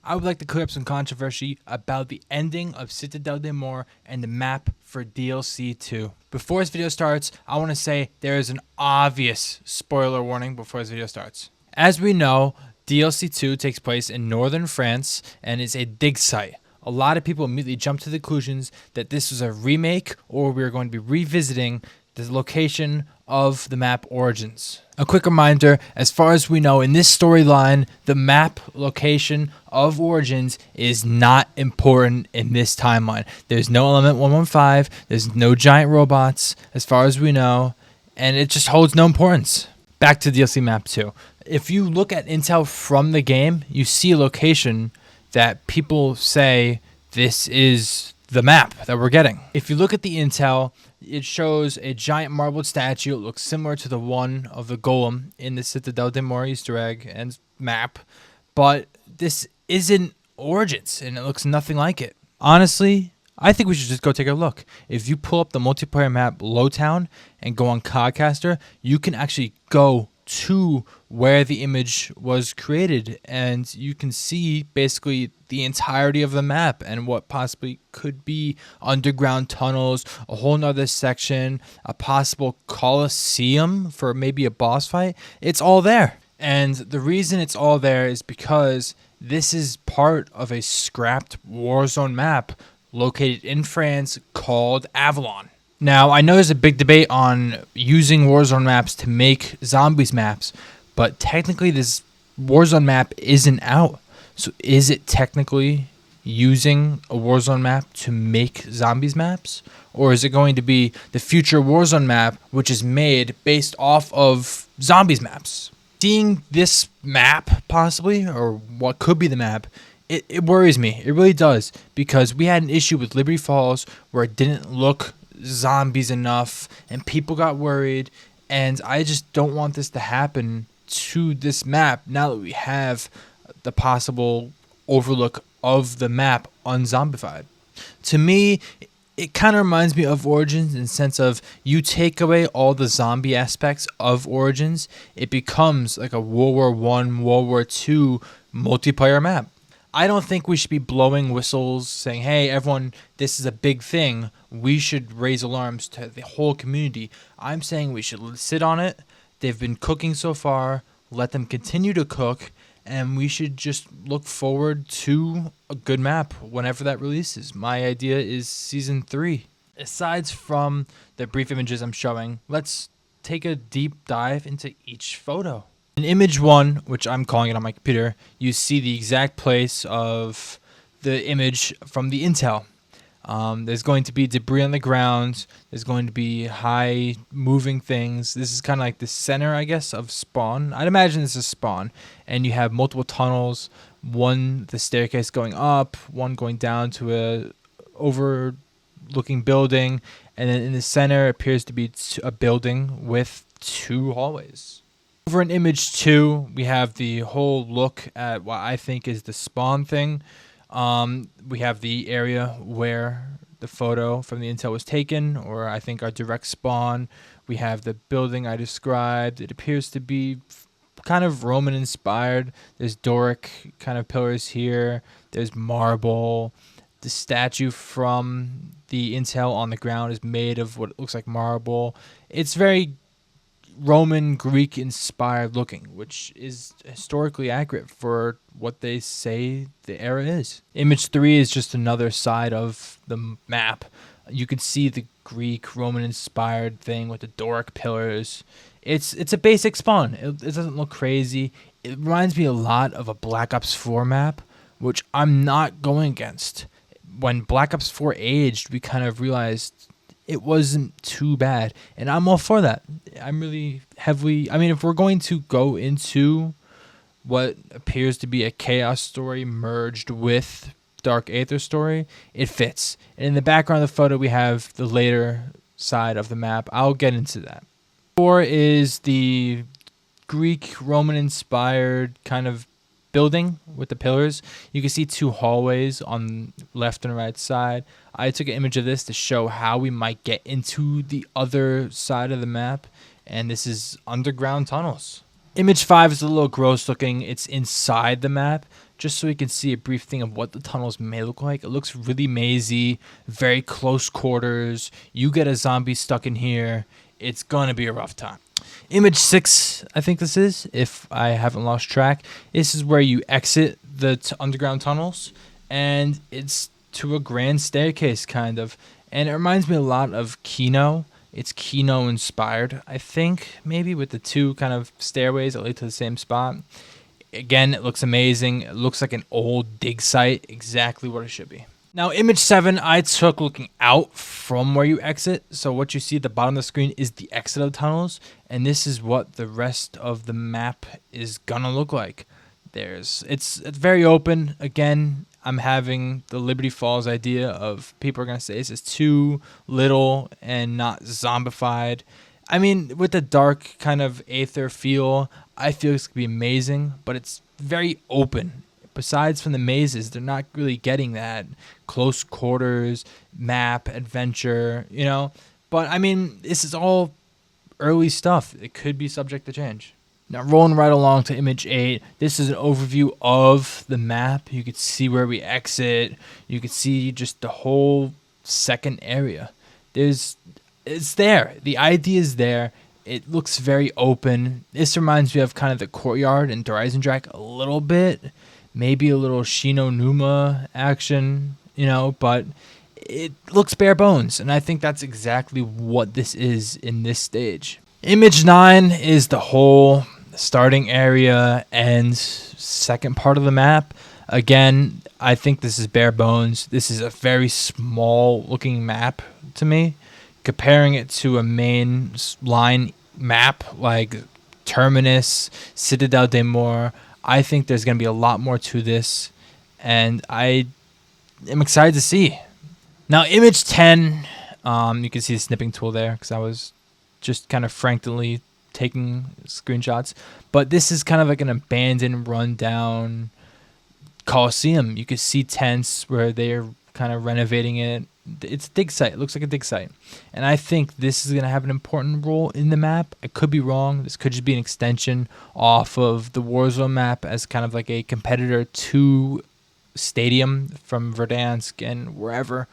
I would like to clear up some controversy about the ending of Citadel de Mor and the map for DLC 2. Before this video starts, I want to say there is an obvious spoiler warning before this video starts. As we know, DLC 2 takes place in northern France and is a Digsite. A lot of people immediately jump to the conclusions that this was a remake or we are going to be revisiting the location of the map Origins. A quick reminder, as far as we know in this storyline, the map location of Origins is not important in this timeline. There's no Element 115, there's no giant robots as far as we know, and it just holds no importance. Back to DLC map 2. If you look at intel from the game, you see a location that people say this is the map that we're getting. If you look at the intel, it shows a giant marbled statue. It looks similar to the one of the golem in the Citadel de Mor Easter egg and map, but this isn't Origins, and it looks nothing like it. Honestly, I think we should just go take a look. If you pull up the multiplayer map Lowtown and go on Codcaster, you can actually go to where the image was created, and you can see basically the entirety of the map and what possibly could be underground tunnels, a whole nother section, a possible coliseum for maybe a boss fight. It's all there. And the reason it's all there is because this is part of a scrapped Warzone map located in France called Avalon. Now, I know there's a big debate on using Warzone maps to make zombies maps, but technically this Warzone map isn't out. So is it technically using a Warzone map to make zombies maps? Or is it going to be the future Warzone map, which is made based off of zombies maps? Seeing this map, possibly, or what could be the map, it worries me. It really does, because we had an issue with Liberty Falls where it didn't look zombies enough and people got worried, and I just don't want this to happen to this map now that we have the possible overlook of the map unzombified. To me, it kind of reminds me of Origins in the sense of you take away all the zombie aspects of Origins, it becomes like a World War I, World War II multiplayer map. I don't think we should be blowing whistles saying, hey, everyone, this is a big thing. We should raise alarms to the whole community. I'm saying we should sit on it. They've been cooking so far. Let them continue to cook. And we should just look forward to a good map whenever that releases. My idea is Season 3. Aside from the brief images I'm showing, let's take a deep dive into each photo. In image 1, which I'm calling it on my computer, you see the exact place of the image from the intel. There's going to be debris on the ground. There's going to be high moving things. This is kind of like the center, I guess, of spawn. I'd imagine this is spawn. And you have multiple tunnels, one the staircase going up, one going down to a overlooking building, and then in the center appears to be a building with 2 hallways. Over in image 2, we have the whole look at what I think is the spawn thing. We have the area where the photo from the intel was taken, or I think our direct spawn. We have the building I described. It appears to be kind of Roman inspired. There's Doric kind of pillars here. There's marble. The statue from the intel on the ground is made of what looks like marble. It's very Roman, Greek inspired looking, which is historically accurate for what they say the era is. Image 3 is just another side of the map. You could see the Greek, Roman inspired thing with the Doric pillars. It's a basic spawn. It doesn't look crazy. It reminds me a lot of a Black Ops 4 map, which I'm not going against. When Black Ops 4 aged, we kind of realized it wasn't too bad, and I'm all for that. I'm really heavily... I mean, if we're going to go into what appears to be a Chaos story merged with Dark Aether story, it fits. And in the background of the photo, we have the later side of the map. I'll get into that. 4 is the Greek, Roman-inspired kind of building with the pillars. You can see 2 hallways on left and right side. I took an image of this to show how we might get into the other side of the map, and this is underground tunnels. Image 5 is a little gross looking. It's inside the map. just so you can see a brief thing of what the tunnels may look like. It looks really mazy, very close quarters. You get a zombie stuck in here, it's gonna be a rough time. Image 6, I think this is, if I haven't lost track. This is where you exit the underground tunnels, and it's to a grand staircase, kind of. And it reminds me a lot of Kino. It's Kino inspired, I think, maybe, with the two kind of stairways that lead to the same spot. Again, it looks amazing. It looks like an old dig site, exactly what it should be. Now, image 7, I took looking out from where you exit. So what you see at the bottom of the screen is the exit of the tunnels, and this is what the rest of the map is gonna look like. It's very open. Again, I'm having the Liberty Falls idea of people are gonna say this is too little and not zombified. I mean, with the dark kind of aether feel, I feel it's gonna be amazing, but it's very open. Besides from the mazes, they're not really getting that close quarters, map, adventure, you know? But I mean, this is all early stuff. It could be subject to change. Now, rolling right along to image 8, this is an overview of the map. You could see where we exit. You could see just the whole second area. It's there. The idea is there. It looks very open. This reminds me of kind of the courtyard in Horizon Track a little bit. Maybe a little Shino Numa action, you know, but it looks bare bones. And I think that's exactly what this is in this stage. Image 9 is the whole starting area and second part of the map. Again, I think this is bare bones. This is a very small looking map to me. Comparing it to a main line map like Terminus, Citadel de Mor, I think there's going to be a lot more to this, and I am excited to see. Now, image 10, you can see the snipping tool there because I was just kind of frankly taking screenshots. But this is kind of like an abandoned, rundown Coliseum. You can see tents where they're kind of renovating it. It's a dig site. It looks like a dig site. And I think this is going to have an important role in the map. I could be wrong. This could just be an extension off of the Warzone map as kind of like a competitor to Stadium from Verdansk and wherever.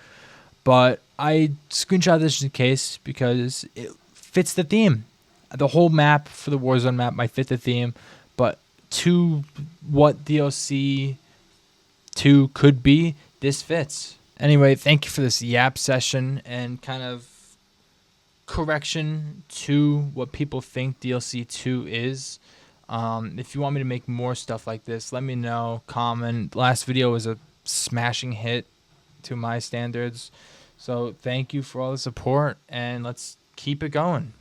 But I screenshot this in case because it fits the theme. The whole map for the Warzone map might fit the theme, but to what DLC 2 could be, this fits. Anyway, thank you for this yap session and kind of correction to what people think DLC 2 is. If you want me to make more stuff like this, let me know. Comment. Last video was a smashing hit to my standards. So thank you for all the support, and let's keep it going.